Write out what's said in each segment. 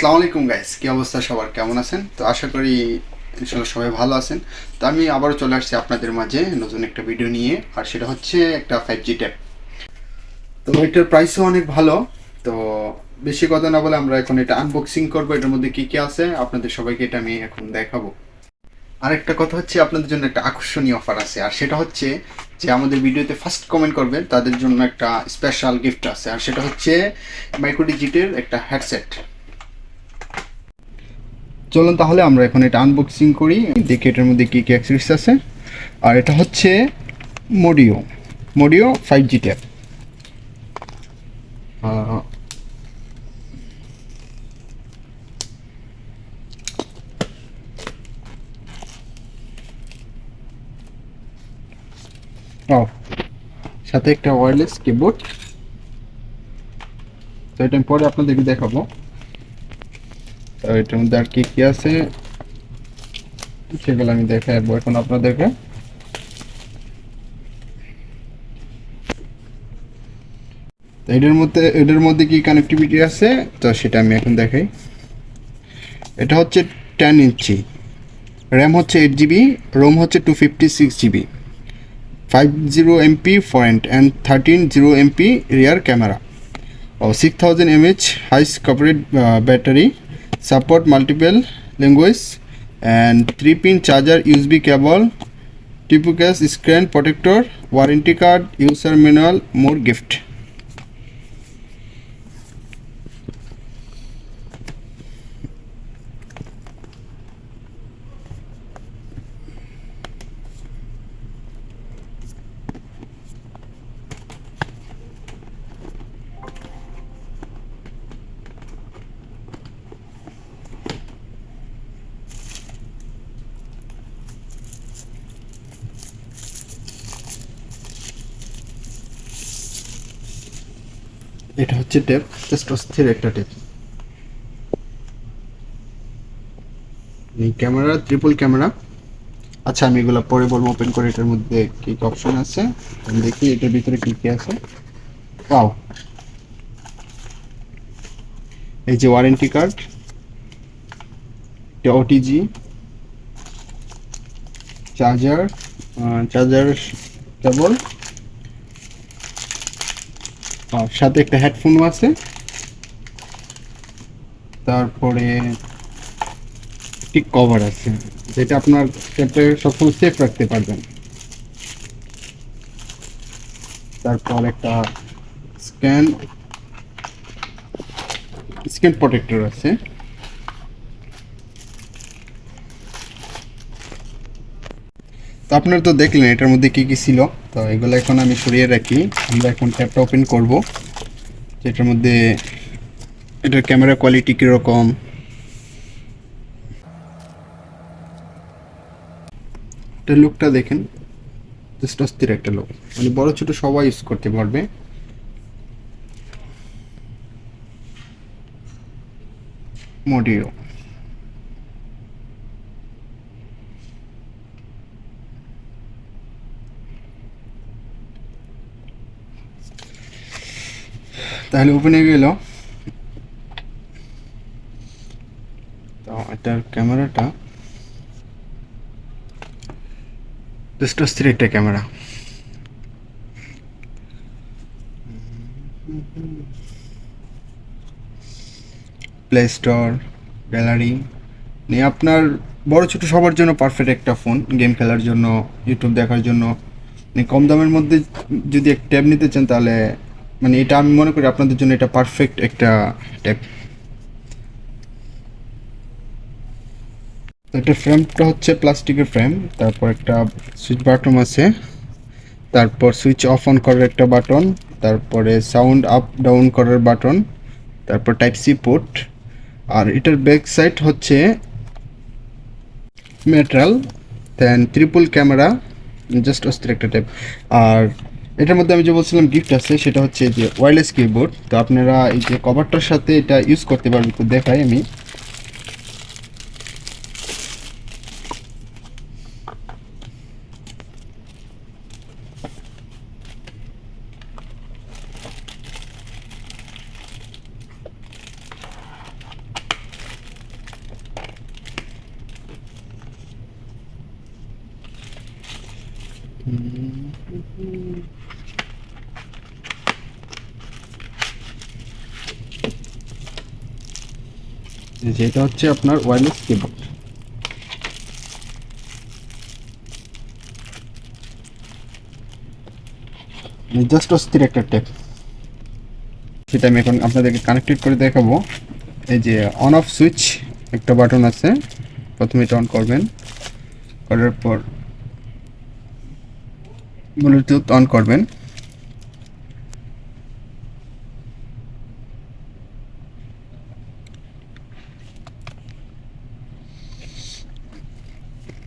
আসসালামু আলাইকুম গাইস, কি অবস্থা সবার, কেমন আছেন? তো আশা করি ইনশাল্লাহ সবাই ভালো আছেন। তো আমি আবারও চলে আসছি আপনাদের মাঝে নতুন একটা ভিডিও নিয়ে, আর সেটা হচ্ছে একটা 5G ট্যাব। তো এটার প্রাইসও অনেক ভালো। তো বেশি কথা না বলে আমরা এখন এটা আনবক্সিং করবো, এটার মধ্যে কি কি আছে আপনাদের সবাইকে এটা আমি এখন দেখাবো। আরেকটা কথা হচ্ছে, আপনাদের জন্য একটা আকর্ষণীয় অফার আছে, আর সেটা হচ্ছে যে আমাদের ভিডিওতে ফার্স্ট কমেন্ট করবেন তাদের জন্য একটা স্পেশাল গিফট আছে, আর সেটা হচ্ছে মাইক্রোডিজিটের একটা হেডসেট। চলুন তাহলে আমরা এখন এটা আনবক্সিং করি, দেখি এটার মধ্যে কী কী অ্যাক্সেসরিজ আছে। আর এটা হচ্ছে মোডিও মোডিও 5G ট্যাব। সাথে একটা ওয়্যারলেস কিবোর্ড। তো এটা আমি পরে আপনাদেরকে দেখাবো। তো এটার মধ্যে আর কি কি আছে সেগুলো আমি দেখাবো এখন আপনাদেরকে। তো এটার মধ্যে কি কানেক্টিভিটি আছে তো সেটা আমি এখন দেখাই। এটা হচ্ছে 10 ইঞ্চি, র্যাম হচ্ছে 8 GB, রোম হচ্ছে 256 GB, 50 MP front and 13 MP rear camera, 6000 mAh high coverage battery, support multiple language, and 3-pin charger, USB cable, tipo case, screen protector, warranty card, user manual, more gift. এটা হচ্ছে tape, just অস্থির একটা tape. এই camera triple camera. আচ্ছা আমি এগুলো পরে বলবো ওপেন করে এটার মধ্যে কি কি অপশন আছে। আমি দেখি এটার ভিতরে কি কি আছে। ওয়াও, এই যে warranty card, OTG, charger, charger cable, আর সাথে একটা হেডফোনও আছে। তারপরে একটি কভার আছে যেটা আপনার ট্যাবটা সবসময় সেফ রাখতে পারবেন। তারপর একটা স্ক্যান স্ক্যান প্রোটেক্টর আছে। তো আপনারা তো দেখলেন এটার মধ্যে কি কি ছিল। তো এগুলো এখন আমি সরিয়ে রাখি, আমরা এখন ট্যাবটা ওপেন করব। যেটার মধ্যে এটার ক্যামেরা কোয়ালিটি কীরকম, এটার লুকটা দেখেন, জাস্ট অস্থির একটা লুক, মানে বড় ছোট সবাই ইউজ করতে পারবে। মোডিও তাহলে ওপেন হয়ে গেল। তো এটার ক্যামেরাটা জাস্ট অস্থির একটা ক্যামেরা। প্লে স্টোর, গ্যালারি নিয়ে আপনার বড় ছোট সবার জন্য পারফেক্ট একটা ফোন, গেম খেলার জন্য, ইউটিউব দেখার জন্য। মানে কম দামের মধ্যে যদি একটা ট্যাব নিতে চান তাহলে মানে এটা আমি মনে করি আপনাদের জন্য এটা পারফেক্ট একটা ট্যাব। এটা ফ্রেমটা হচ্ছে প্লাস্টিকের ফ্রেম, তারপর একটা সুইচ বাটন আছে, তারপর সুইচ অফ অন করার একটা বাটন, তারপরে সাউন্ড আপ ডাউন করার বাটন, তারপর টাইপ সি পোর্ট। আর এটার ব্যাক সাইড হচ্ছে মেটাল, দেন ট্রিপল ক্যামেরা, জাস্ট অস্থির একটা টাইপ। আর এটার মধ্যে আমি যে বলছিলাম গিফট আছে সেটা হচ্ছে যে ওয়্যারলেস কিবোর্ড। তো আপনারা এই যে কভারটার সাথে এটা ইউজ করতে পারবেন। তো দেখাই আমি। যেটা হচ্ছে আপনার ওয়্যারলেস কিবোর্ড। জাস্ট অস্থির একটা টেপ, সেটা আমি এখন আপনাদেরকে কানেক্টেড করে দেখাবো। এই যে অন অফ সুইচ একটা বাটন আছে, প্রথমে এটা অন করবেন, করার পর ব্লুটুথ অন করবেন।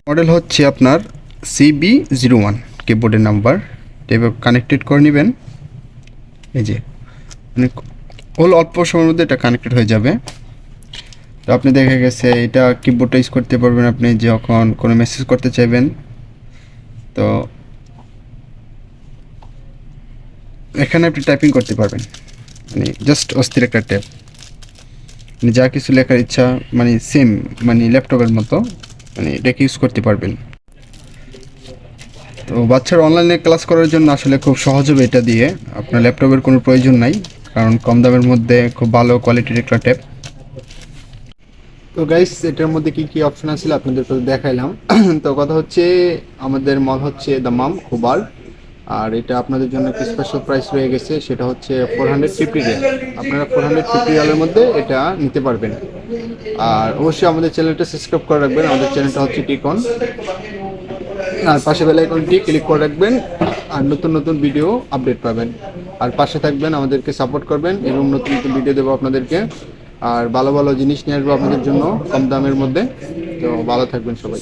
মডেল হচ্ছে আপনার CB01 কিবোর্ডের নাম্বার, এভাবে কানেক্টেড করে নেবেন। এই যে মানে অল্প সময়ের মধ্যে এটা কানেক্টেড হয়ে যাবে। তো আপনি দেখা গেছে এটা কিবোর্ডটা ইউজ করতে পারবেন আপনি যখন কোনো মেসেজ করতে চাইবেন। তো এখানে আপনি টাইপিং করতে পারবেন, মানে জাস্ট অস্থির একটা ট্যাব, মানে যা কিছু লেখার ইচ্ছা মানে সেম মানে ল্যাপটপের মতো মানে এটাকে ইউজ করতে পারবেন। তো বাচ্চার অনলাইনে ক্লাস করার জন্য আসলে খুব সহজ হবে এটা দিয়ে, আপনার ল্যাপটপের কোনো প্রয়োজন নাই, কারণ কম দামের মধ্যে খুব ভালো কোয়ালিটির একটা ট্যাব। তো গাইস এটার মধ্যে কি কি অপশন আছে আপনাদের তো দেখাইলাম। তো কথা হচ্ছে আমাদের মল হচ্ছে দামাম খুবার, আর এটা আপনাদের জন্য একটা স্পেশাল প্রাইস রয়ে গেছে, সেটা হচ্ছে 450 রিয়াল। আপনারা 450 রিয়ালের মধ্যে এটা নিতে পারবেন। আর অবশ্যই আমাদের চ্যানেলটা সাবস্ক্রাইব করে রাখবেন, আমাদের চ্যানেলটা হচ্ছে টিকন, আর পাশে বেল আইকনটি ক্লিক করে রাখবেন, আর নতুন নতুন ভিডিও আপডেট পাবেন। আর পাশে থাকবেন, আমাদেরকে সাপোর্ট করবেন, এবং নতুন নতুন ভিডিও দেবো আপনাদেরকে, আর ভালো ভালো জিনিস নিয়ে আসবো আপনাদের জন্য কম দামের মধ্যে। তো ভালো থাকবেন সবাই।